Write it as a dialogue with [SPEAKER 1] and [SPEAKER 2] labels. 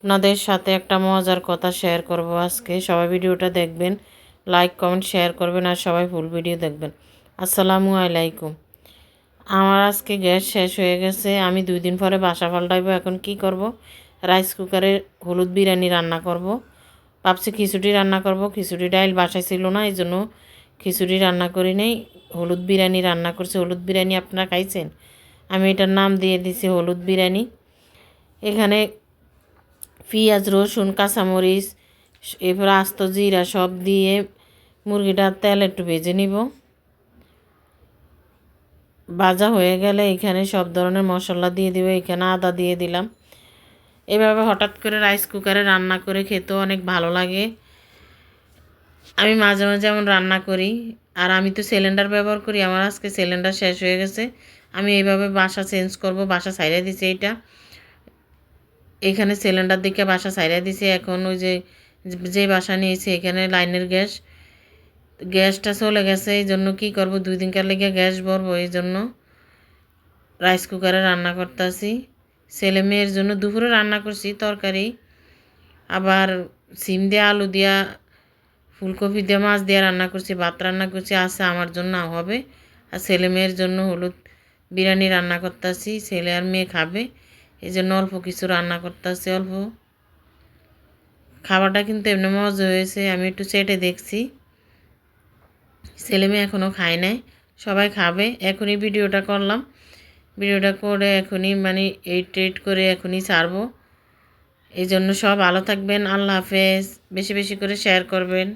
[SPEAKER 1] আপনাদের সাথে একটা মজার কথা শেয়ার করব আজকে। সবাই ভিডিওটা দেখবেন, লাইক কমেন্ট শেয়ার করবেন আর সবাই ফুল ভিডিও দেখবেন। আসসালামু আলাইকুম। আমার আজকে গ্যাস শেষ হয়ে গেছে। আমি 2 দিন পরে বাসা পাল্টাইবো। এখন কি করব? রাইস কুকারে হলুদ বিরিয়ানি রান্না করব। ভাবছি খিচুড়ি রান্না করব। খিচুড়ি ডাইল বাসায় ছিল না, এই জন্য খিচুড়ি রান্না করি নেই, হলুদ বিরিয়ানি রান্না করছি। হলুদ বিরিয়ানি আপনারা খাইছেন? আমি এটার নাম দিয়ে দিছি হলুদ বিরিয়ানি। এখানে পেঁয়াজ রসুন কাঁচামরিচ এরপর আস্ত জিরা সব দিয়ে মুরগিটার তেল একটু ভেজে নিব। ভাজা হয়ে গেলে এখানে সব ধরনের মশলা দিয়ে দিব। এখানে আদা দিয়ে দিলাম। এভাবে হঠাৎ করে রাইস কুকারে রান্না করে খেতেও অনেক ভালো লাগে। আমি মাঝে মাঝে যেমন রান্না করি। আর আমি তো সিলিন্ডার ব্যবহার করি, আমার আজকে সিলিন্ডার শেষ হয়ে গেছে। আমি এইভাবে বাসা চেঞ্জ করব। বাসা ছাইড়া দিছি এইটা, এখানে সিলিন্ডার দিকে বাসা ছাইড়া দিছি। এখন ওই যে বাসা নিয়েছি এখানে লাইনের গ্যাসটা চলে গেছে। এই জন্য কী করবো, 2 দিনকার লেগে গ্যাস ভরবো, এই জন্য রাইস কুকারে রান্না করতেছি। ছেলে মেয়ের জন্য দুপুরে রান্না করছি তরকারি, আবার সিম দিয়ে আলু দিয়া ফুলকপি দিয়ে মাছ দিয়ে রান্না করছি, ভাত রান্না করছি, আছে আমার জন্য হবে। আর ছেলে মেয়ের জন্য হলুদ বিরিয়ানি রান্না করতেছি। ছেলে আর মেয়ে খাবে, এই জন্য অল্প কিছু রান্না করতেছি। অল্প খাবারটা কিন্তু এমনি মজা হয়েছে। আমি একটু চেটে দেখছি, ছেলে মেয়ে এখনও খায় নাই, সবাই খাবে। এখনই ভিডিওটা করলাম, ভিডিওটা করে এখনই মানে এইট করে এখনই ছাড়বো। এই জন্য সব ভালো থাকবেন। আল্লাহ হাফেজ। বেশি বেশি করে শেয়ার করবেন।